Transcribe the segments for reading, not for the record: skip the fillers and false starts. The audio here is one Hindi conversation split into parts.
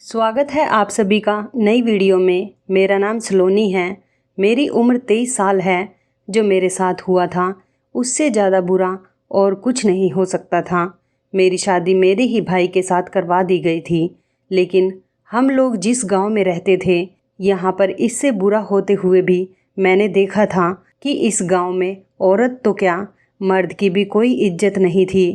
स्वागत है आप सभी का नई वीडियो में। मेरा नाम सलोनी है। मेरी उम्र 23 साल है। जो मेरे साथ हुआ था उससे ज़्यादा बुरा और कुछ नहीं हो सकता था। मेरी शादी मेरे ही भाई के साथ करवा दी गई थी, लेकिन हम लोग जिस गांव में रहते थे यहाँ पर इससे बुरा होते हुए भी मैंने देखा था कि इस गांव में औरत तो क्या, मर्द की भी कोई इज्जत नहीं थी,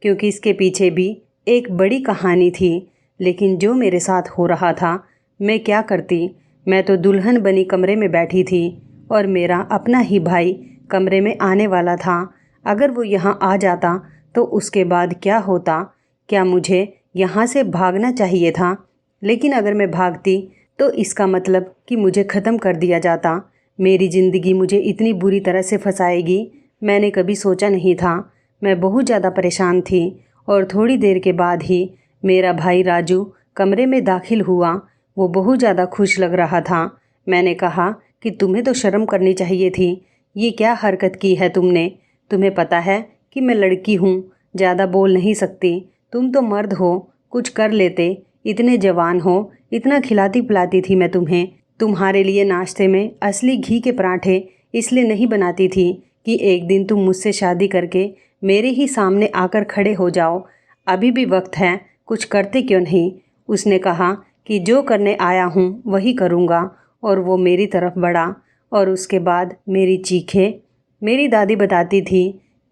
क्योंकि इसके पीछे भी एक बड़ी कहानी थी। लेकिन जो मेरे साथ हो रहा था, मैं क्या करती। मैं तो दुल्हन बनी कमरे में बैठी थी और मेरा अपना ही भाई कमरे में आने वाला था। अगर वो यहाँ आ जाता तो उसके बाद क्या होता। क्या मुझे यहाँ से भागना चाहिए था? लेकिन अगर मैं भागती तो इसका मतलब कि मुझे ख़त्म कर दिया जाता। मेरी ज़िंदगी मुझे इतनी बुरी तरह से फंसाएगी मैंने कभी सोचा नहीं था। मैं बहुत ज़्यादा परेशान थी और थोड़ी देर के बाद ही मेरा भाई राजू कमरे में दाखिल हुआ। वो बहुत ज़्यादा खुश लग रहा था। मैंने कहा कि तुम्हें तो शर्म करनी चाहिए थी। ये क्या हरकत की है तुमने? तुम्हें पता है कि मैं लड़की हूँ, ज़्यादा बोल नहीं सकती। तुम तो मर्द हो, कुछ कर लेते। इतने जवान हो, इतना खिलाती पिलाती थी मैं तुम्हें। तुम्हारे लिए नाश्ते में असली घी के पराठे इसलिए नहीं बनाती थी कि एक दिन तुम मुझसे शादी करके मेरे ही सामने आकर खड़े हो जाओ। अभी भी वक्त है, कुछ करते क्यों नहीं? उसने कहा कि जो करने आया हूँ वही करूँगा, और वो मेरी तरफ बढ़ा और उसके बाद मेरी चीखें। मेरी दादी बताती थी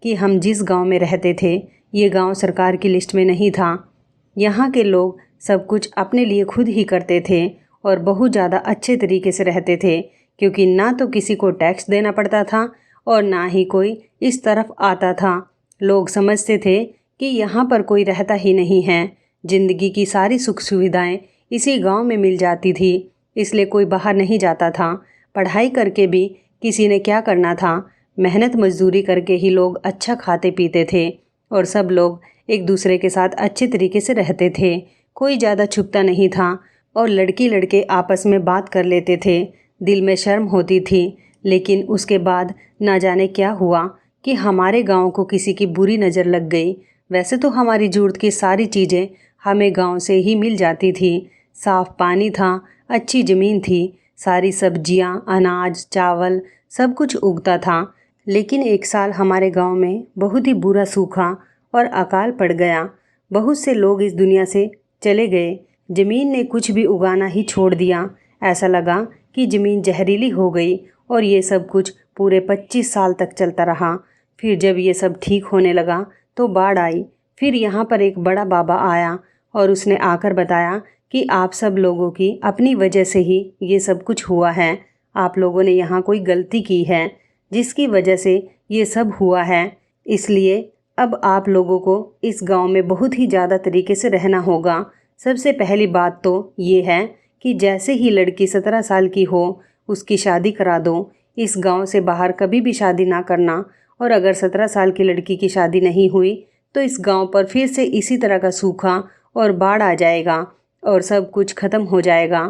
कि हम जिस गांव में रहते थे ये गांव सरकार की लिस्ट में नहीं था। यहाँ के लोग सब कुछ अपने लिए खुद ही करते थे और बहुत ज़्यादा अच्छे तरीके से रहते थे, क्योंकि ना तो किसी को टैक्स देना पड़ता था और ना ही कोई इस तरफ आता था। लोग समझते थे कि यहाँ पर कोई रहता ही नहीं है। ज़िंदगी की सारी सुख सुविधाएं इसी गांव में मिल जाती थी, इसलिए कोई बाहर नहीं जाता था। पढ़ाई करके भी किसी ने क्या करना था? मेहनत मजदूरी करके ही लोग अच्छा खाते पीते थे और सब लोग एक दूसरे के साथ अच्छे तरीके से रहते थे। कोई ज़्यादा छुपता नहीं था और लड़की लड़के आपस में बात कर लेते थे। दिल में शर्म होती थी, लेकिन उसके बाद ना जाने क्या हुआ कि हमारे गाँव को किसी की बुरी नज़र लग गई। वैसे तो हमारी ज़रूरत की सारी चीज़ें हमें गांव से ही मिल जाती थी। साफ़ पानी था, अच्छी ज़मीन थी, सारी सब्जियां, अनाज, चावल सब कुछ उगता था। लेकिन एक साल हमारे गांव में बहुत ही बुरा सूखा और अकाल पड़ गया। बहुत से लोग इस दुनिया से चले गए। ज़मीन ने कुछ भी उगाना ही छोड़ दिया। ऐसा लगा कि ज़मीन जहरीली हो गई और ये सब कुछ पूरे 25 साल तक चलता रहा। फिर जब ये सब ठीक होने लगा तो बाढ़ आई। फिर यहाँ पर एक बड़ा बाबा आया और उसने आकर बताया कि आप सब लोगों की अपनी वजह से ही ये सब कुछ हुआ है। आप लोगों ने यहाँ कोई गलती की है जिसकी वजह से ये सब हुआ है। इसलिए अब आप लोगों को इस गांव में बहुत ही ज़्यादा तरीके से रहना होगा। सबसे पहली बात तो ये है कि जैसे ही लड़की 17 साल की हो उसकी शादी करा दो। इस गांव से बाहर कभी भी शादी ना करना, और अगर 17 साल की लड़की की शादी नहीं हुई तो इस गांव पर फिर से इसी तरह का सूखा और बाढ़ आ जाएगा और सब कुछ ख़त्म हो जाएगा।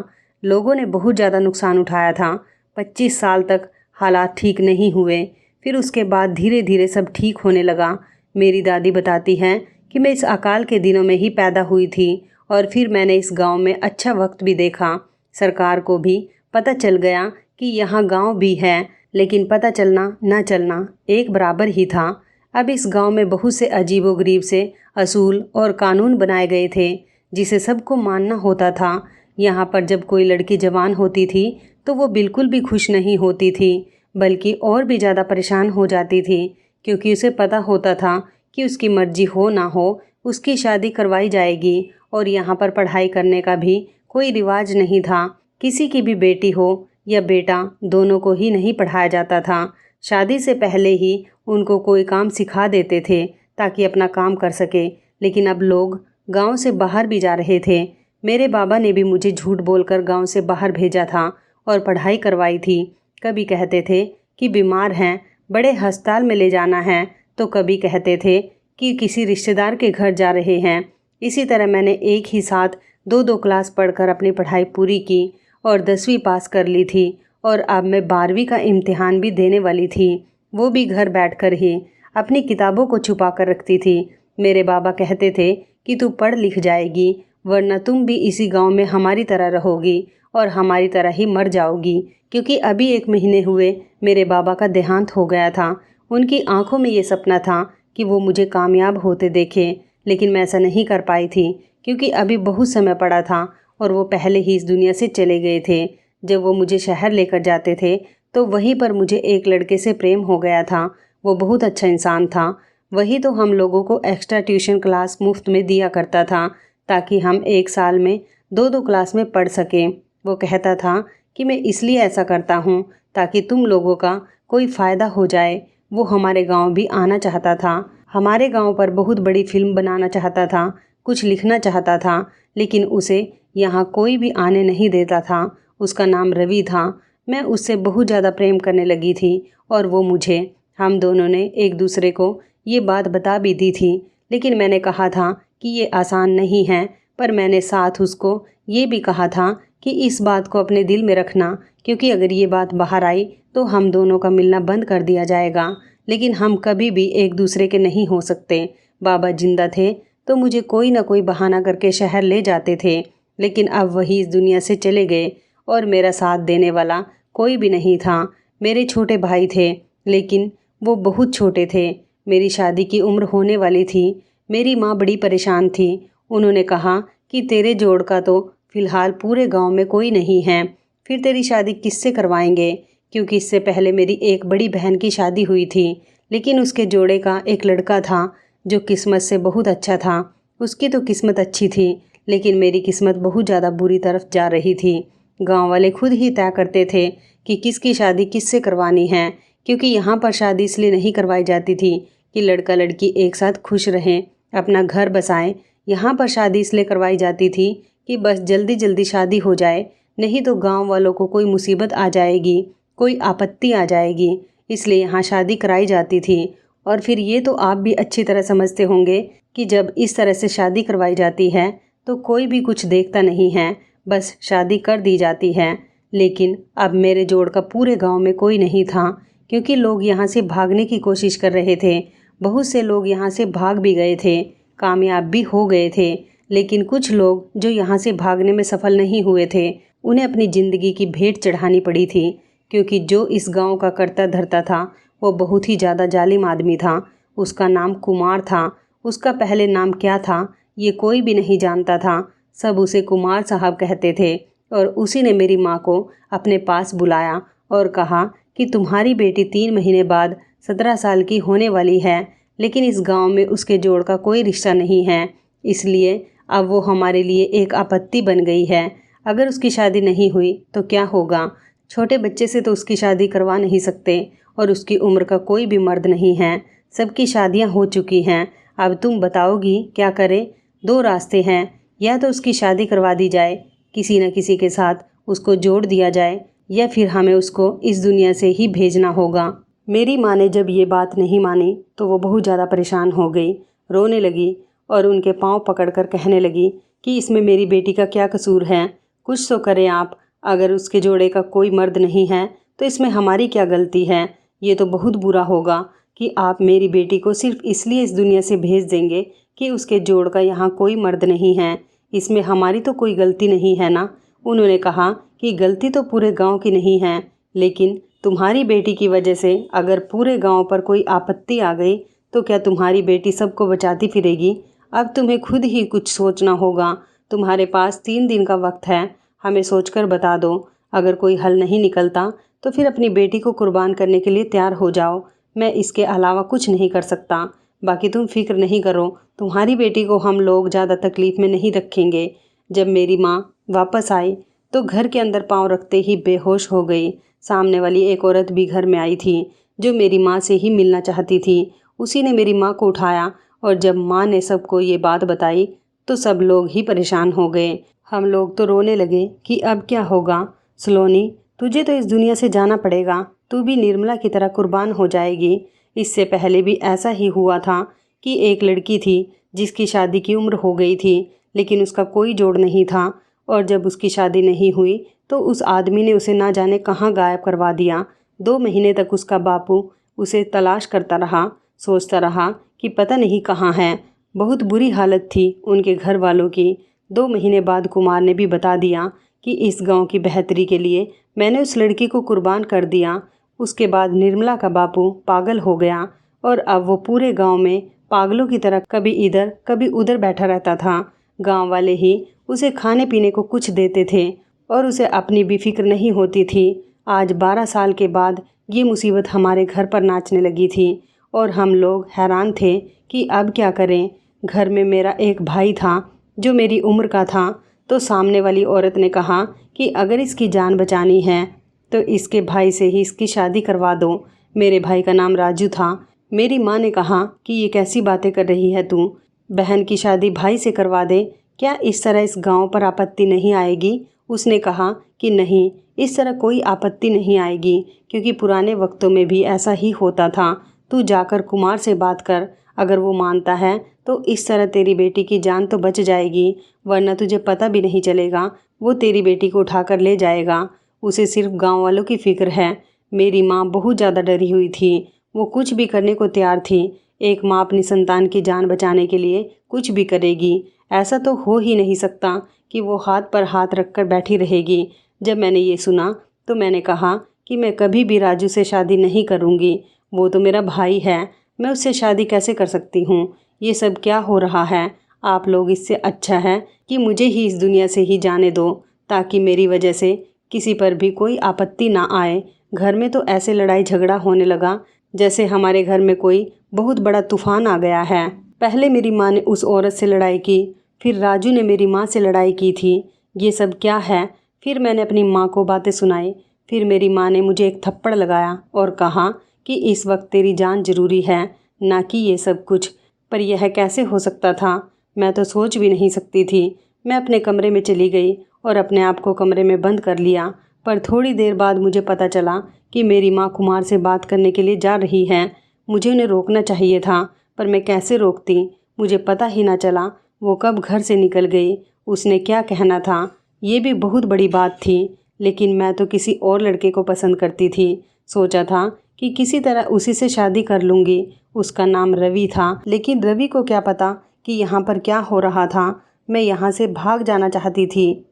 लोगों ने बहुत ज़्यादा नुकसान उठाया था। 25 साल तक हालात ठीक नहीं हुए। फिर उसके बाद धीरे धीरे सब ठीक होने लगा। मेरी दादी बताती हैं कि मैं इस अकाल के दिनों में ही पैदा हुई थी और फिर मैंने इस गांव में अच्छा वक्त भी देखा। सरकार को भी पता चल गया कि यहाँ गांव भी है, लेकिन पता चलना ना चलना एक बराबर ही था। अब इस गांव में बहुत से अजीबोगरीब से असूल और कानून बनाए गए थे जिसे सबको मानना होता था। यहाँ पर जब कोई लड़की जवान होती थी तो वो बिल्कुल भी खुश नहीं होती थी, बल्कि और भी ज़्यादा परेशान हो जाती थी, क्योंकि उसे पता होता था कि उसकी मर्जी हो ना हो उसकी शादी करवाई जाएगी। और यहाँ पर पढ़ाई करने का भी कोई रिवाज नहीं था। किसी की भी बेटी हो या बेटा, दोनों को ही नहीं पढ़ाया जाता था। शादी से पहले ही उनको कोई काम सिखा देते थे ताकि अपना काम कर सके। लेकिन अब लोग गांव से बाहर भी जा रहे थे। मेरे बाबा ने भी मुझे झूठ बोलकर गांव से बाहर भेजा था और पढ़ाई करवाई थी। कभी कहते थे कि बीमार हैं, बड़े अस्पताल में ले जाना है, तो कभी कहते थे कि किसी रिश्तेदार के घर जा रहे हैं। इसी तरह मैंने एक ही साथ 2-2 क्लास पढ़कर अपनी पढ़ाई पूरी की और 10वीं पास कर ली थी, और अब मैं 12वीं का इम्तिहान भी देने वाली थी, वो भी घर बैठकर ही। अपनी किताबों को छुपा कर रखती थी। मेरे बाबा कहते थे कि तू पढ़ लिख जाएगी, वरना तुम भी इसी गांव में हमारी तरह रहोगी और हमारी तरह ही मर जाओगी। क्योंकि अभी 1 महीने हुए मेरे बाबा का देहांत हो गया था। उनकी आंखों में ये सपना था कि वो मुझे कामयाब होते देखें, लेकिन मैं ऐसा नहीं कर पाई थी क्योंकि अभी बहुत समय पड़ा था और वो पहले ही इस दुनिया से चले गए थे। जब वो मुझे शहर लेकर जाते थे तो वहीं पर मुझे एक लड़के से प्रेम हो गया था। वो बहुत अच्छा इंसान था। वही तो हम लोगों को एक्स्ट्रा ट्यूशन क्लास मुफ्त में दिया करता था ताकि हम 1 साल में 2-2 क्लास में पढ़ सकें। वो कहता था कि मैं इसलिए ऐसा करता हूँ ताकि तुम लोगों का कोई फ़ायदा हो जाए। वो हमारे गांव भी आना चाहता था, हमारे गांव पर बहुत बड़ी फिल्म बनाना चाहता था, कुछ लिखना चाहता था, लेकिन उसे यहाँ कोई भी आने नहीं देता था। उसका नाम रवि था। मैं उससे बहुत ज़्यादा प्रेम करने लगी थी और वो मुझे। हम दोनों ने एक दूसरे को ये बात बता भी दी थी, लेकिन मैंने कहा था कि ये आसान नहीं है। पर मैंने साथ उसको ये भी कहा था कि इस बात को अपने दिल में रखना, क्योंकि अगर ये बात बाहर आई तो हम दोनों का मिलना बंद कर दिया जाएगा। लेकिन हम कभी भी एक दूसरे के नहीं हो सकते। बाबा जिंदा थे तो मुझे कोई ना कोई बहाना करके शहर ले जाते थे, लेकिन अब वही इस दुनिया से चले गए और मेरा साथ देने वाला कोई भी नहीं था। मेरे छोटे भाई थे, लेकिन वो बहुत छोटे थे। मेरी शादी की उम्र होने वाली थी। मेरी माँ बड़ी परेशान थी। उन्होंने कहा कि तेरे जोड़ का तो फ़िलहाल पूरे गांव में कोई नहीं है, फिर तेरी शादी किससे करवाएंगे? क्योंकि इससे पहले मेरी एक बड़ी बहन की शादी हुई थी, लेकिन उसके जोड़े का एक लड़का था जो किस्मत से बहुत अच्छा था। उसकी तो किस्मत अच्छी थी, लेकिन मेरी किस्मत बहुत ज़्यादा बुरी तरफ जा रही थी। गांव वाले खुद ही तय करते थे कि किसकी शादी किससे करवानी है, क्योंकि यहाँ पर शादी इसलिए नहीं करवाई जाती थी कि लड़का लड़की एक साथ खुश रहें, अपना घर बसाएं। यहाँ पर शादी इसलिए करवाई जाती थी कि बस जल्दी जल्दी शादी हो जाए, नहीं तो गांव वालों को कोई मुसीबत आ जाएगी, कोई आपत्ति आ जाएगी। इसलिए यहाँ शादी कराई जाती थी। और फिर ये तो आप भी अच्छी तरह समझते होंगे कि जब इस तरह से शादी करवाई जाती है तो कोई भी कुछ देखता नहीं है, बस शादी कर दी जाती है। लेकिन अब मेरे जोड़ का पूरे गांव में कोई नहीं था, क्योंकि लोग यहाँ से भागने की कोशिश कर रहे थे। बहुत से लोग यहाँ से भाग भी गए थे, कामयाब भी हो गए थे। लेकिन कुछ लोग जो यहाँ से भागने में सफल नहीं हुए थे, उन्हें अपनी ज़िंदगी की भेंट चढ़ानी पड़ी थी, क्योंकि जो इस गांव का करता धरता था वो बहुत ही ज़्यादा जालिम आदमी था। उसका नाम कुमार था। उसका पहले नाम क्या था ये कोई भी नहीं जानता था, सब उसे कुमार साहब कहते थे। और उसी ने मेरी माँ को अपने पास बुलाया और कहा कि तुम्हारी बेटी 3 महीने बाद 17 साल की होने वाली है, लेकिन इस गांव में उसके जोड़ का कोई रिश्ता नहीं है, इसलिए अब वो हमारे लिए एक आपत्ति बन गई है। अगर उसकी शादी नहीं हुई तो क्या होगा? छोटे बच्चे से तो उसकी शादी करवा नहीं सकते और उसकी उम्र का कोई भी मर्द नहीं है। सबकी शादियां हो चुकी हैं। अब तुम बताओगी क्या करें? 2 रास्ते हैं, या तो उसकी शादी करवा दी जाए, किसी न किसी के साथ उसको जोड़ दिया जाए, या फिर हमें उसको इस दुनिया से ही भेजना होगा। मेरी माँ ने जब ये बात नहीं मानी तो वो बहुत ज़्यादा परेशान हो गई, रोने लगी और उनके पाँव पकड़कर कहने लगी कि इसमें मेरी बेटी का क्या कसूर है? कुछ तो करें आप। अगर उसके जोड़े का कोई मर्द नहीं है तो इसमें हमारी क्या गलती है? ये तो बहुत बुरा होगा कि आप मेरी बेटी को सिर्फ इसलिए इस दुनिया से भेज देंगे कि उसके जोड़ का यहाँ कोई मर्द नहीं है। इसमें हमारी तो कोई गलती नहीं है ना। उन्होंने कहा कि गलती तो पूरे गांव की नहीं है, लेकिन तुम्हारी बेटी की वजह से अगर पूरे गांव पर कोई आपत्ति आ गई तो क्या तुम्हारी बेटी सबको बचाती फिरेगी? अब तुम्हें खुद ही कुछ सोचना होगा। तुम्हारे पास 3 दिन का वक्त है, हमें सोचकर बता दो। अगर कोई हल नहीं निकलता तो फिर अपनी बेटी को कुर्बान करने के लिए तैयार हो जाओ। मैं इसके अलावा कुछ नहीं कर सकता। बाकी तुम फिक्र नहीं करो, तुम्हारी बेटी को हम लोग ज़्यादा तकलीफ़ में नहीं रखेंगे। जब मेरी माँ वापस आई तो घर के अंदर पाँव रखते ही बेहोश हो गई। सामने वाली एक औरत भी घर में आई थी जो मेरी माँ से ही मिलना चाहती थी। उसी ने मेरी माँ को उठाया और जब माँ ने सबको ये बात बताई तो सब लोग ही परेशान हो गए। हम लोग तो रोने लगे कि अब क्या होगा। सलोनी, तुझे तो इस दुनिया से जाना पड़ेगा, तू भी निर्मला की तरह कुर्बान हो जाएगी। इससे पहले भी ऐसा ही हुआ था कि एक लड़की थी जिसकी शादी की उम्र हो गई थी, लेकिन उसका कोई जोड़ नहीं था, और जब उसकी शादी नहीं हुई तो उस आदमी ने उसे ना जाने कहाँ गायब करवा दिया। 2 महीने तक उसका बापू उसे तलाश करता रहा, सोचता रहा कि पता नहीं कहाँ है। बहुत बुरी हालत थी उनके घर वालों की। 2 महीने बाद कुमार ने भी बता दिया कि इस गांव की बेहतरी के लिए मैंने उस लड़की को कुर्बान कर दिया। उसके बाद निर्मला का बापू पागल हो गया और अब वो पूरे गांव में पागलों की तरह कभी इधर कभी उधर बैठा रहता था। गांव वाले ही उसे खाने पीने को कुछ देते थे और उसे अपनी भी फिक्र नहीं होती थी। आज 12 साल के बाद ये मुसीबत हमारे घर पर नाचने लगी थी और हम लोग हैरान थे कि अब क्या करें। घर में मेरा एक भाई था जो मेरी उम्र का था, तो सामने वाली औरत ने कहा कि अगर इसकी जान बचानी है तो इसके भाई से ही इसकी शादी करवा दो। मेरे भाई का नाम राजू था। मेरी माँ ने कहा कि ये कैसी बातें कर रही है तू, बहन की शादी भाई से करवा दे, क्या इस तरह इस गांव पर आपत्ति नहीं आएगी? उसने कहा कि नहीं, इस तरह कोई आपत्ति नहीं आएगी, क्योंकि पुराने वक्तों में भी ऐसा ही होता था। तू जाकर कुमार से बात कर, अगर वो मानता है तो इस तरह तेरी बेटी की जान तो बच जाएगी, वरना तुझे पता भी नहीं चलेगा, वो तेरी बेटी को उठाकर ले जाएगा। उसे सिर्फ गांव वालों की फिक्र है। मेरी माँ बहुत ज़्यादा डरी हुई थी, वो कुछ भी करने को तैयार थी। एक माँ अपनी संतान की जान बचाने के लिए कुछ भी करेगी। ऐसा तो हो ही नहीं सकता कि वो हाथ पर हाथ रखकर बैठी रहेगी। जब मैंने ये सुना तो मैंने कहा कि मैं कभी भी राजू से शादी नहीं करूँगी। वो तो मेरा भाई है, मैं उससे शादी कैसे कर सकती हूँ? ये सब क्या हो रहा है? आप लोग इससे अच्छा है कि मुझे ही इस दुनिया से ही जाने दो, ताकि मेरी वजह से किसी पर भी कोई आपत्ति ना आए। घर में तो ऐसे लड़ाई झगड़ा होने लगा जैसे हमारे घर में कोई बहुत बड़ा तूफान आ गया है। पहले मेरी माँ ने उस औरत से लड़ाई की, फिर राजू ने मेरी माँ से लड़ाई की थी। ये सब क्या है? फिर मैंने अपनी माँ को बातें सुनाई। फिर मेरी माँ ने मुझे एक थप्पड़ लगाया और कहा कि इस वक्त तेरी जान ज़रूरी है, ना कि ये सब कुछ। पर यह कैसे हो सकता था? मैं तो सोच भी नहीं सकती थी। मैं अपने कमरे में चली गई और अपने आप को कमरे में बंद कर लिया। पर थोड़ी देर बाद मुझे पता चला कि मेरी माँ कुमार से बात करने के लिए जा रही है। मुझे उन्हें रोकना चाहिए था, पर मैं कैसे रोकती? मुझे पता ही ना चला वो कब घर से निकल गई, उसने क्या कहना था। ये भी बहुत बड़ी बात थी, लेकिन मैं तो किसी और लड़के को पसंद करती थी। सोचा था कि किसी तरह उसी से शादी कर लूँगी। उसका नाम रवि था, लेकिन रवि को क्या पता कि यहाँ पर क्या हो रहा था। मैं यहाँ से भाग जाना चाहती थी,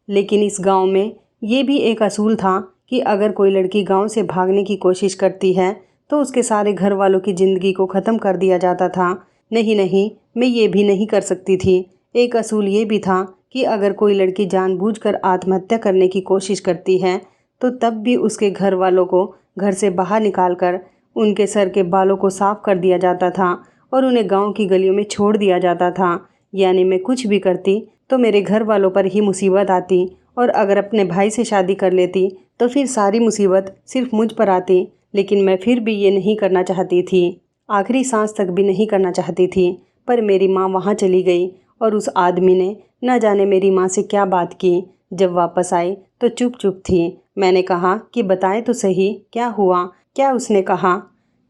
लेकिन इस गांव में ये भी एक असूल था कि अगर कोई लड़की गांव से भागने की कोशिश करती है तो उसके सारे घर वालों की ज़िंदगी को ख़त्म कर दिया जाता था। नहीं, मैं ये भी नहीं कर सकती थी। एक असूल ये भी था कि अगर कोई लड़की जानबूझकर आत्महत्या करने की कोशिश करती है तो तब भी उसके घर वालों को घर से बाहर निकालकर उनके सर के बालों को साफ कर दिया जाता था और उन्हें गाँव की गलियों में छोड़ दिया जाता था। यानी मैं कुछ भी करती तो मेरे घर वालों पर ही मुसीबत आती, और अगर अपने भाई से शादी कर लेती तो फिर सारी मुसीबत सिर्फ मुझ पर आती। लेकिन मैं फिर भी ये नहीं करना चाहती थी, आखिरी सांस तक भी नहीं करना चाहती थी। पर मेरी माँ वहाँ चली गई और उस आदमी ने न जाने मेरी माँ से क्या बात की। जब वापस आई तो चुप चुप थी। मैंने कहा कि बताएं तो सही, क्या हुआ? क्या उसने कहा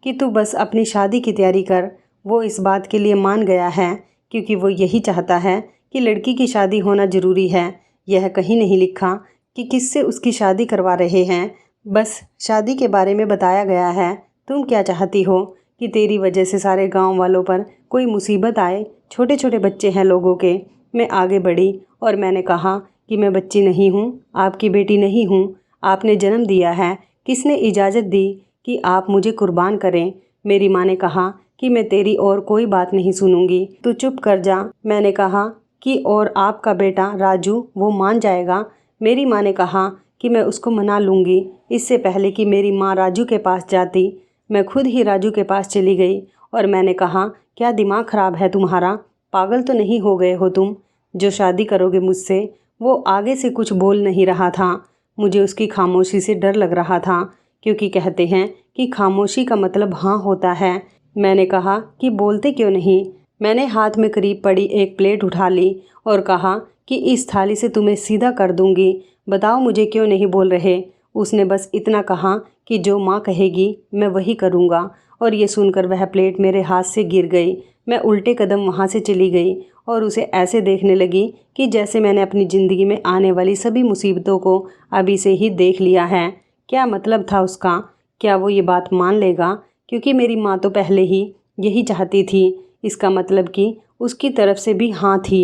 कि तू बस अपनी शादी की तैयारी कर। वो इस बात के लिए मान गया है क्योंकि वो यही चाहता है कि लड़की की शादी होना ज़रूरी है। यह कहीं नहीं लिखा कि किससे उसकी शादी करवा रहे हैं, बस शादी के बारे में बताया गया है। तुम क्या चाहती हो कि तेरी वजह से सारे गांव वालों पर कोई मुसीबत आए? छोटे छोटे बच्चे हैं लोगों के। मैं आगे बढ़ी और मैंने कहा कि मैं बच्ची नहीं हूँ, आपकी बेटी नहीं हूँ। आपने जन्म दिया है, किसने इजाज़त दी कि आप मुझे कुर्बान करें? मेरी माँ ने कहा कि मैं तेरी और कोई बात नहीं सुनूंगी, तू चुप कर जा। मैंने कहा कि और आपका बेटा राजू, वो मान जाएगा? मेरी माँ ने कहा कि मैं उसको मना लूँगी। इससे पहले कि मेरी माँ राजू के पास जाती, मैं खुद ही राजू के पास चली गई और मैंने कहा, क्या दिमाग ख़राब है तुम्हारा? पागल तो नहीं हो गए हो तुम? जो शादी करोगे मुझसे, वो आगे से कुछ बोल नहीं रहा था। मुझे उसकी खामोशी से डर लग रहा था, क्योंकि कहते हैं कि खामोशी का मतलब हाँ होता है। मैंने कहा कि बोलते क्यों नहीं? मैंने हाथ में करीब पड़ी एक प्लेट उठा ली और कहा कि इस थाली से तुम्हें सीधा कर दूंगी, बताओ मुझे क्यों नहीं बोल रहे? उसने बस इतना कहा कि जो माँ कहेगी मैं वही करूँगा, और ये सुनकर वह प्लेट मेरे हाथ से गिर गई। मैं उल्टे कदम वहाँ से चली गई और उसे ऐसे देखने लगी कि जैसे मैंने अपनी ज़िंदगी में आने वाली सभी मुसीबतों को अभी से ही देख लिया है। क्या मतलब था उसका? क्या वो ये बात मान लेगा? क्योंकि मेरी माँ तो पहले ही यही चाहती थी। इसका मतलब कि उसकी तरफ से भी हाँ थी।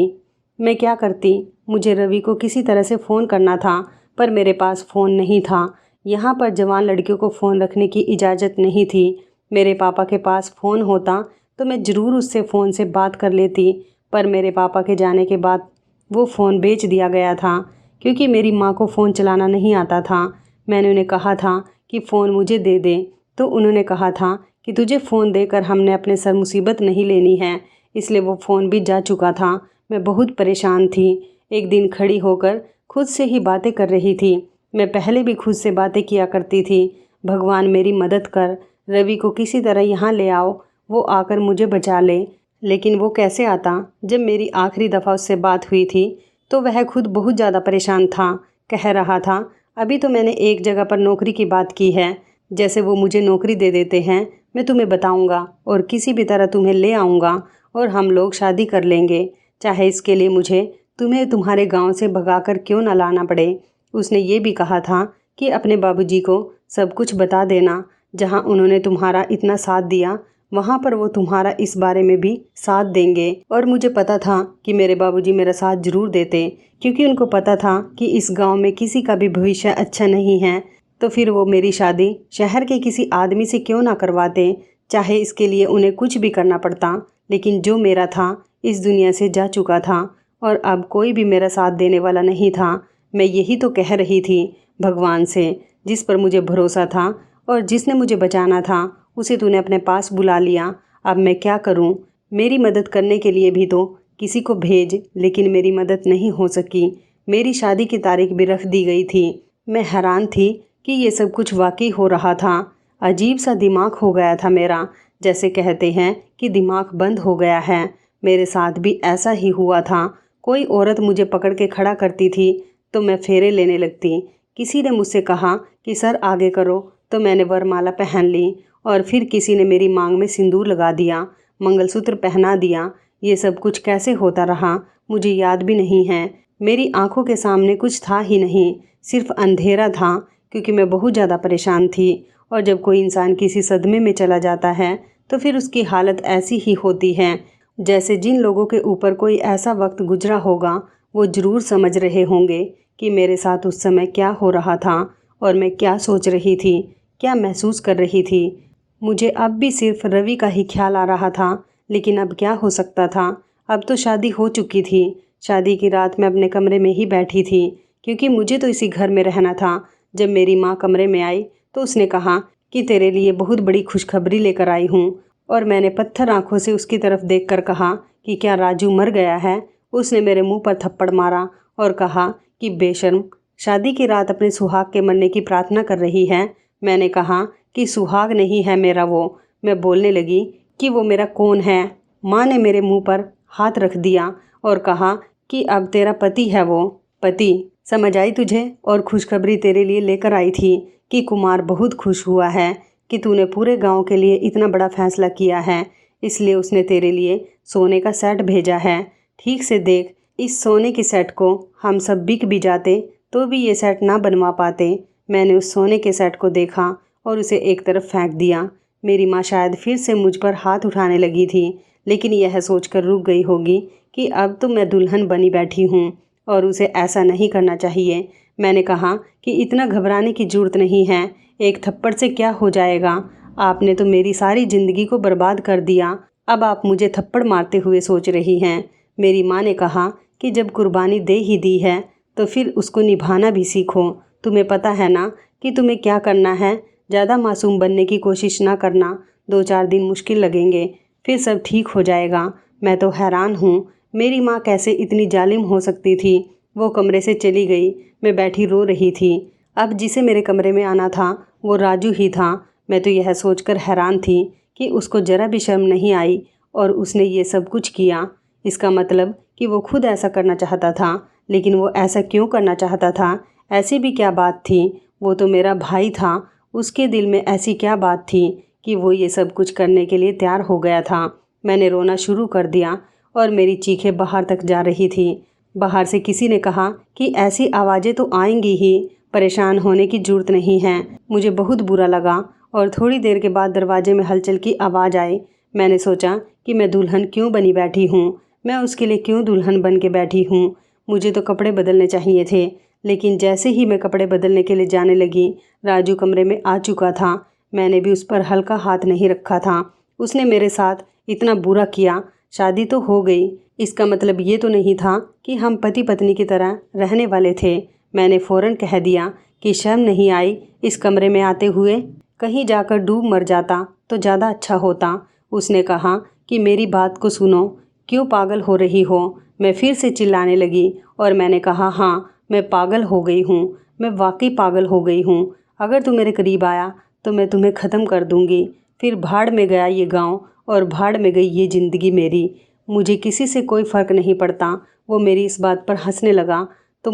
मैं क्या करती? मुझे रवि को किसी तरह से फ़ोन करना था, पर मेरे पास फ़ोन नहीं था। यहाँ पर जवान लड़कियों को फ़ोन रखने की इजाज़त नहीं थी। मेरे पापा के पास फ़ोन होता तो मैं ज़रूर उससे फ़ोन से बात कर लेती, पर मेरे पापा के जाने के बाद वो फ़ोन बेच दिया गया था, क्योंकि मेरी माँ को फ़ोन चलाना नहीं आता था। मैंने उन्हें कहा था कि फ़ोन मुझे दे दें, तो उन्होंने कहा था कि तुझे फ़ोन देकर हमने अपने सर मुसीबत नहीं लेनी है, इसलिए वो फ़ोन भी जा चुका था। मैं बहुत परेशान थी। एक दिन खड़ी होकर खुद से ही बातें कर रही थी। मैं पहले भी खुद से बातें किया करती थी। भगवान मेरी मदद कर, रवि को किसी तरह यहाँ ले आओ, वो आकर मुझे बचा ले। लेकिन वो कैसे आता? जब मेरी आखिरी दफ़ा उससे बात हुई थी तो वह खुद बहुत ज़्यादा परेशान था। कह रहा था, अभी तो मैंने एक जगह पर नौकरी की बात की है, जैसे वो मुझे नौकरी दे देते हैं मैं तुम्हें बताऊंगा और किसी भी तरह तुम्हें ले आऊँगा और हम लोग शादी कर लेंगे, चाहे इसके लिए मुझे तुम्हें तुम्हारे गांव से भगाकर क्यों न लाना पड़े। उसने ये भी कहा था कि अपने बाबूजी को सब कुछ बता देना। जहां उन्होंने तुम्हारा इतना साथ दिया वहां पर वो तुम्हारा इस बारे में भी साथ देंगे। और मुझे पता था कि मेरे बाबूजी मेरा साथ जरूर देते, क्योंकि उनको पता था कि इस गांव में किसी का भी भविष्य अच्छा नहीं है। तो फिर वो मेरी शादी शहर के किसी आदमी से क्यों ना करवाते, चाहे इसके लिए उन्हें कुछ भी करना पड़ता। लेकिन जो मेरा था इस दुनिया से जा चुका था और अब कोई भी मेरा साथ देने वाला नहीं था। मैं यही तो कह रही थी भगवान से, जिस पर मुझे भरोसा था और जिसने मुझे बचाना था, उसे तूने अपने पास बुला लिया। अब मैं क्या करूं? मेरी मदद करने के लिए भी तो किसी को भेज, लेकिन मेरी मदद नहीं हो सकी। मेरी शादी की तारीख भी रख दी गई थी। मैं हैरान थी कि ये सब कुछ वाकई हो रहा था। अजीब सा दिमाग हो गया था मेरा, जैसे कहते हैं कि दिमाग बंद हो गया है। मेरे साथ भी ऐसा ही हुआ था। कोई औरत मुझे पकड़ के खड़ा करती थी तो मैं फेरे लेने लगती। किसी ने मुझसे कहा कि सर आगे करो, तो मैंने वरमाला पहन ली। और फिर किसी ने मेरी मांग में सिंदूर लगा दिया, मंगलसूत्र पहना दिया। ये सब कुछ कैसे होता रहा मुझे याद भी नहीं है। मेरी आंखों के सामने कुछ था ही नहीं, सिर्फ अंधेरा था, क्योंकि मैं बहुत ज़्यादा परेशान थी। और जब कोई इंसान किसी सदमे में चला जाता है तो फिर उसकी हालत ऐसी ही होती है। जैसे जिन लोगों के ऊपर कोई ऐसा वक्त गुजरा होगा वो ज़रूर समझ रहे होंगे कि मेरे साथ उस समय क्या हो रहा था और मैं क्या सोच रही थी, क्या महसूस कर रही थी। मुझे अब भी सिर्फ रवि का ही ख्याल आ रहा था, लेकिन अब क्या हो सकता था? अब तो शादी हो चुकी थी। शादी की रात मैं अपने कमरे में ही बैठी थी, क्योंकि मुझे तो इसी घर में रहना था। जब मेरी माँ कमरे में आई तो उसने कहा कि तेरे लिए बहुत बड़ी खुशखबरी लेकर आई हूँ। और मैंने पत्थर आंखों से उसकी तरफ देखकर कहा कि क्या राजू मर गया है? उसने मेरे मुंह पर थप्पड़ मारा और कहा कि बेशर्म, शादी की रात अपने सुहाग के मरने की प्रार्थना कर रही है। मैंने कहा कि सुहाग नहीं है मेरा वो। मैं बोलने लगी कि वो मेरा कौन है। माँ ने मेरे मुंह पर हाथ रख दिया और कहा कि अब तेरा पति है वो। पति? समझ आई तुझे? और खुशखबरी तेरे लिए लेकर आई थी कि कुमार बहुत खुश हुआ है कि तूने पूरे गांव के लिए इतना बड़ा फैसला किया है, इसलिए उसने तेरे लिए सोने का सेट भेजा है। ठीक से देख, इस सोने के सेट को हम सब बिक भी जाते तो भी ये सेट ना बनवा पाते। मैंने उस सोने के सेट को देखा और उसे एक तरफ फेंक दिया। मेरी माँ शायद फिर से मुझ पर हाथ उठाने लगी थी, लेकिन यह सोचकर रुक गई होगी कि अब तो मैं दुल्हन बनी बैठी हूँ और उसे ऐसा नहीं करना चाहिए। मैंने कहा कि इतना घबराने की ज़रूरत नहीं है, एक थप्पड़ से क्या हो जाएगा? आपने तो मेरी सारी ज़िंदगी को बर्बाद कर दिया, अब आप मुझे थप्पड़ मारते हुए सोच रही हैं। मेरी माँ ने कहा कि जब कुर्बानी दे ही दी है तो फिर उसको निभाना भी सीखो। तुम्हें पता है ना कि तुम्हें क्या करना है। ज़्यादा मासूम बनने की कोशिश ना करना, 2-4 दिन मुश्किल लगेंगे, फिर सब ठीक हो जाएगा। मैं तो हैरान हूँ, मेरी माँ कैसे इतनी जालिम हो सकती थी। वो कमरे से चली गई। मैं बैठी रो रही थी। अब जिसे मेरे कमरे में आना था वो राजू ही था। मैं तो यह सोचकर हैरान थी कि उसको ज़रा भी शर्म नहीं आई और उसने ये सब कुछ किया। इसका मतलब कि वो खुद ऐसा करना चाहता था, लेकिन वो ऐसा क्यों करना चाहता था? ऐसी भी क्या बात थी? वो तो मेरा भाई था। उसके दिल में ऐसी क्या बात थी कि वो ये सब कुछ करने के लिए तैयार हो गया था? मैंने रोना शुरू कर दिया और मेरी चीखें बाहर तक जा रही थी। बाहर से किसी ने कहा कि ऐसी आवाज़ें तो आएंगी ही, परेशान होने की ज़रूरत नहीं है। मुझे बहुत बुरा लगा और थोड़ी देर के बाद दरवाजे में हलचल की आवाज़ आई। मैंने सोचा कि मैं दुल्हन क्यों बनी बैठी हूँ। मैं उसके लिए क्यों दुल्हन बन के बैठी हूँ। मुझे तो कपड़े बदलने चाहिए थे। लेकिन जैसे ही मैं कपड़े बदलने के लिए जाने लगी, राजू कमरे में आ चुका था। मैंने भी उस पर हल्का हाथ नहीं रखा था। उसने मेरे साथ इतना बुरा किया। शादी तो हो गई, इसका मतलब ये तो नहीं था कि हम पति पत्नी की तरह रहने वाले थे। मैंने फ़ौरन कह दिया कि शर्म नहीं आई इस कमरे में आते हुए, कहीं जाकर डूब मर जाता तो ज़्यादा अच्छा होता। उसने कहा कि मेरी बात को सुनो, क्यों पागल हो रही हो। मैं फिर से चिल्लाने लगी और मैंने कहा, हाँ मैं पागल हो गई हूँ, मैं वाकई पागल हो गई हूँ। अगर तू मेरे करीब आया तो मैं तुम्हें ख़त्म कर दूँगी। फिर भाड़ में गया ये गांव और भाड़ में गई ये ज़िंदगी मेरी। मुझे किसी से कोई फ़र्क नहीं पड़ता। वो मेरी इस बात पर हंसने लगा तो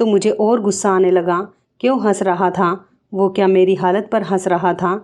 मुझे और गुस्सा आने लगा। क्यों हंस रहा था वो? क्या मेरी हालत पर हंस रहा था?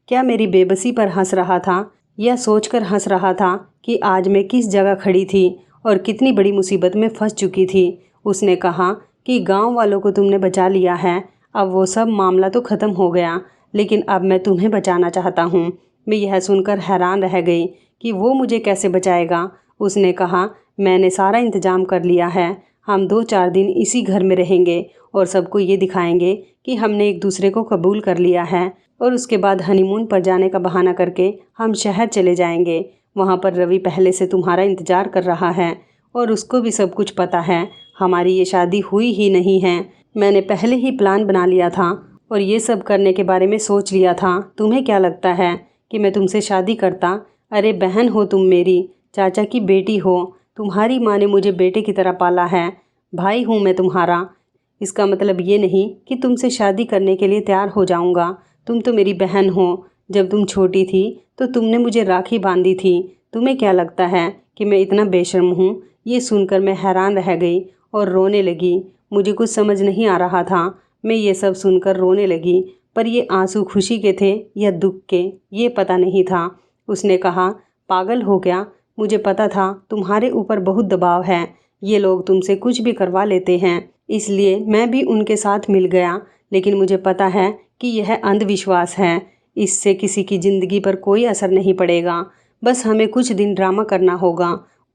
क्या मेरी बेबसी पर हंस रहा था? या सोचकर हंस रहा था कि आज मैं किस जगह खड़ी थी और कितनी बड़ी मुसीबत में फंस चुकी थी। उसने कहा कि गांव वालों को तुमने बचा लिया है, अब वो सब मामला तो ख़त्म हो गया, लेकिन अब मैं तुम्हें बचाना चाहता हूँ। मैं यह सुनकर हैरान रह गई कि वो मुझे कैसे बचाएगा। उसने कहा, मैंने सारा इंतज़ाम कर लिया है। हम 2-4 दिन इसी घर में रहेंगे और सबको ये दिखाएंगे कि हमने एक दूसरे को कबूल कर लिया है। और उसके बाद हनीमून पर जाने का बहाना करके हम शहर चले जाएंगे। वहाँ पर रवि पहले से तुम्हारा इंतज़ार कर रहा है और उसको भी सब कुछ पता है। हमारी ये शादी हुई ही नहीं है। मैंने पहले ही प्लान बना लिया था और ये सब करने के बारे में सोच लिया था। तुम्हें क्या लगता है कि मैं तुमसे शादी करता? अरे बहन हो तुम मेरी, चाचा की बेटी हो। तुम्हारी माँ ने मुझे बेटे की तरह पाला है। भाई हूँ मैं तुम्हारा। इसका मतलब ये नहीं कि तुमसे शादी करने के लिए तैयार हो जाऊँगा। तुम तो मेरी बहन हो। जब तुम छोटी थी तो तुमने मुझे राखी बांधी थी। तुम्हें क्या लगता है कि मैं इतना बेशर्म हूँ? ये सुनकर मैं हैरान रह गई और रोने लगी। मुझे कुछ समझ नहीं आ रहा था। मैं ये सब सुनकर रोने लगी, पर ये आंसू खुशी के थे या दुख के, ये पता नहीं था। उसने कहा, पागल हो क्या? मुझे पता था तुम्हारे ऊपर बहुत दबाव है। ये लोग तुमसे कुछ भी करवा लेते हैं, इसलिए मैं भी उनके साथ मिल गया। लेकिन मुझे पता है कि यह अंधविश्वास है। इससे किसी की ज़िंदगी पर कोई असर नहीं पड़ेगा। बस हमें कुछ दिन ड्रामा करना होगा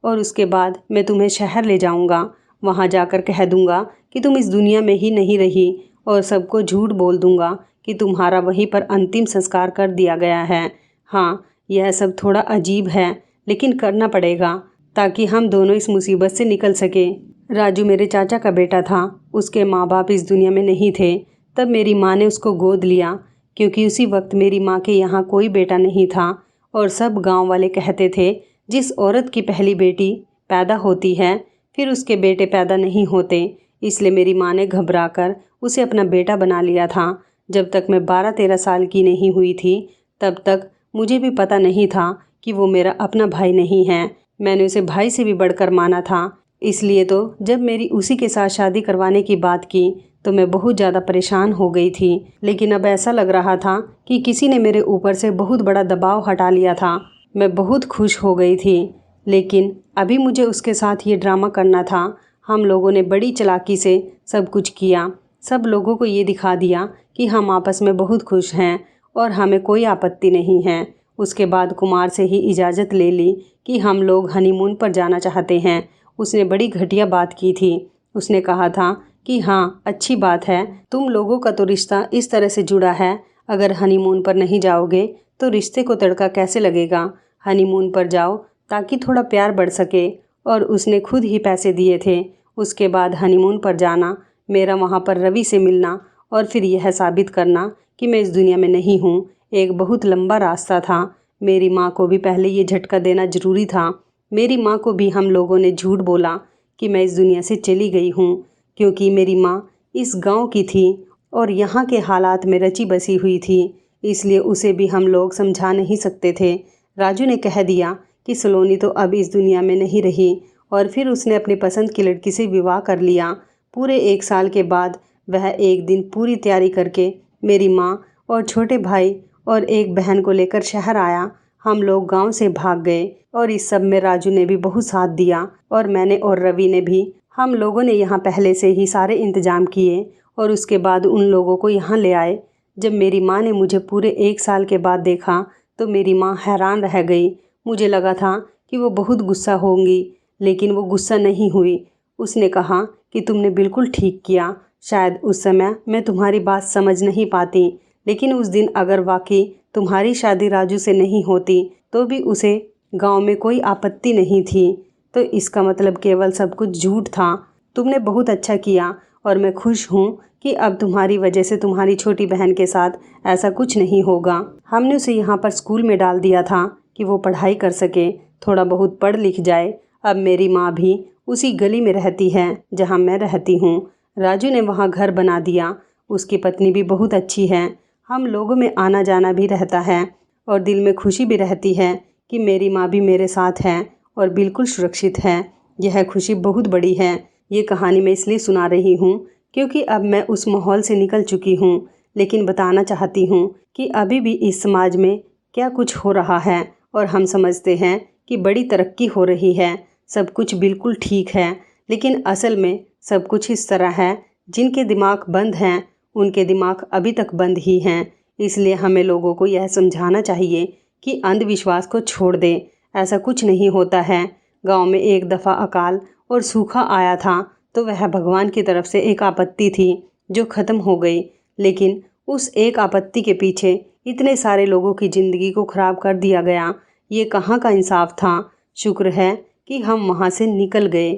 और उसके बाद मैं तुम्हें शहर ले जाऊंगा। वहाँ जाकर कह दूंगा कि तुम इस दुनिया में ही नहीं रही और सबको झूठ बोल दूंगा कि तुम्हारा वहीं पर अंतिम संस्कार कर दिया गया है। हाँ, यह सब थोड़ा अजीब है, लेकिन करना पड़ेगा ताकि हम दोनों इस मुसीबत से निकल सकें। राजू मेरे चाचा का बेटा था। उसके माँ बाप इस दुनिया में नहीं थे। तब मेरी माँ ने उसको गोद लिया, क्योंकि उसी वक्त मेरी माँ के यहाँ कोई बेटा नहीं था और सब गांव वाले कहते थे, जिस औरत की पहली बेटी पैदा होती है फिर उसके बेटे पैदा नहीं होते। इसलिए मेरी माँ ने घबराकर उसे अपना बेटा बना लिया था। जब तक मैं 12-13 साल की नहीं हुई थी, तब तक मुझे भी पता नहीं था कि वो मेरा अपना भाई नहीं है। मैंने उसे भाई से भी बढ़कर माना था। इसलिए तो जब मेरी उसी के साथ शादी करवाने की बात की तो मैं बहुत ज़्यादा परेशान हो गई थी। लेकिन अब ऐसा लग रहा था कि किसी ने मेरे ऊपर से बहुत बड़ा दबाव हटा लिया था। मैं बहुत खुश हो गई थी, लेकिन अभी मुझे उसके साथ ये ड्रामा करना था। हम लोगों ने बड़ी चालाकी से सब कुछ किया। सब लोगों को ये दिखा दिया कि हम आपस में बहुत खुश हैं और हमें कोई आपत्ति नहीं है। उसके बाद कुमार से ही इजाज़त ले ली कि हम लोग हनीमून पर जाना चाहते हैं। उसने बड़ी घटिया बात की थी। उसने कहा था कि हाँ, अच्छी बात है, तुम लोगों का तो रिश्ता इस तरह से जुड़ा है, अगर हनीमून पर नहीं जाओगे तो रिश्ते को तड़का कैसे लगेगा। हनीमून पर जाओ ताकि थोड़ा प्यार बढ़ सके। और उसने खुद ही पैसे दिए थे। उसके बाद हनीमून पर जाना, मेरा वहाँ पर रवि से मिलना और फिर यह साबित करना कि मैं इस दुनिया में नहीं हूँ, एक बहुत लंबा रास्ता था। मेरी माँ को भी पहले ये झटका देना ज़रूरी था। मेरी माँ को भी हम लोगों ने झूठ बोला कि मैं इस दुनिया से चली गई हूँ, क्योंकि मेरी माँ इस गांव की थी और यहाँ के हालात में रची बसी हुई थी, इसलिए उसे भी हम लोग समझा नहीं सकते थे। राजू ने कह दिया कि सलोनी तो अब इस दुनिया में नहीं रही और फिर उसने अपनी पसंद की लड़की से विवाह कर लिया। पूरे 1 साल के बाद वह एक दिन पूरी तैयारी करके मेरी माँ और छोटे भाई और एक बहन को लेकर शहर आया। हम लोग गांव से भाग गए और इस सब में राजू ने भी बहुत साथ दिया और मैंने और रवि ने भी। हम लोगों ने यहाँ पहले से ही सारे इंतजाम किए और उसके बाद उन लोगों को यहाँ ले आए। जब मेरी माँ ने मुझे पूरे 1 साल के बाद देखा तो मेरी माँ हैरान रह गई। मुझे लगा था कि वो बहुत गुस्सा होंगी, लेकिन वो गुस्सा नहीं हुई। उसने कहा कि तुमने बिल्कुल ठीक किया। शायद उस समय मैं तुम्हारी बात समझ नहीं पाती, लेकिन उस दिन अगर वाकई तुम्हारी शादी राजू से नहीं होती तो भी उसे गांव में कोई आपत्ति नहीं थी। तो इसका मतलब केवल सब कुछ झूठ था। तुमने बहुत अच्छा किया और मैं खुश हूँ कि अब तुम्हारी वजह से तुम्हारी छोटी बहन के साथ ऐसा कुछ नहीं होगा। हमने उसे यहाँ पर स्कूल में डाल दिया था कि वो पढ़ाई कर सके, थोड़ा बहुत पढ़ लिख जाए। अब मेरी माँ भी उसी गली में रहती है जहाँ मैं रहती हूँ। राजू ने वहाँ घर बना दिया। उसकी पत्नी भी बहुत अच्छी है। हम लोगों में आना जाना भी रहता है और दिल में खुशी भी रहती है कि मेरी माँ भी मेरे साथ है और बिल्कुल सुरक्षित है। यह खुशी बहुत बड़ी है। ये कहानी मैं इसलिए सुना रही हूँ क्योंकि अब मैं उस माहौल से निकल चुकी हूँ, लेकिन बताना चाहती हूँ कि अभी भी इस समाज में क्या कुछ हो रहा है और हम समझते हैं कि बड़ी तरक्की हो रही है, सब कुछ बिल्कुल ठीक है, लेकिन असल में सब कुछ इस तरह है जिनके दिमाग बंद हैं उनके दिमाग अभी तक बंद ही हैं। इसलिए हमें लोगों को यह समझाना चाहिए कि अंधविश्वास को छोड़ दें। ऐसा कुछ नहीं होता है। गांव में एक दफ़ा अकाल और सूखा आया था तो वह भगवान की तरफ से एक आपत्ति थी जो ख़त्म हो गई, लेकिन उस एक आपत्ति के पीछे इतने सारे लोगों की ज़िंदगी को ख़राब कर दिया गया। ये कहाँ का इंसाफ था। शुक्र है कि हम वहाँ से निकल गए।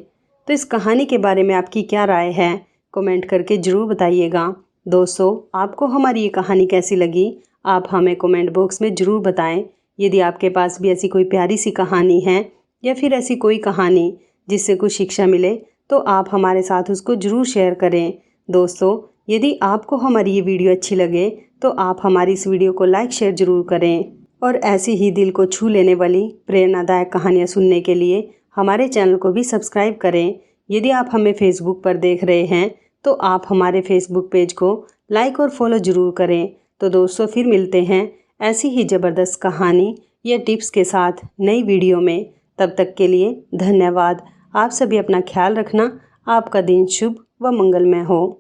तो इस कहानी के बारे में आपकी क्या राय है, कमेंट करके ज़रूर बताइएगा। दोस्तों, आपको हमारी ये कहानी कैसी लगी, आप हमें कमेंट बॉक्स में ज़रूर बताएं। यदि आपके पास भी ऐसी कोई प्यारी सी कहानी है या फिर ऐसी कोई कहानी जिससे कुछ शिक्षा मिले तो आप हमारे साथ उसको ज़रूर शेयर करें। दोस्तों, यदि आपको हमारी ये वीडियो अच्छी लगे तो आप हमारी इस वीडियो को लाइक शेयर ज़रूर करें और ऐसी ही दिल को छू लेने वाली प्रेरणादायक कहानियाँ सुनने के लिए हमारे चैनल को भी सब्सक्राइब करें। यदि आप हमें फेसबुक पर देख रहे हैं तो आप हमारे फेसबुक पेज को लाइक और फॉलो ज़रूर करें। तो दोस्तों, फिर मिलते हैं ऐसी ही ज़बरदस्त कहानी या टिप्स के साथ नई वीडियो में। तब तक के लिए धन्यवाद। आप सभी अपना ख्याल रखना। आपका दिन शुभ व मंगलमय हो।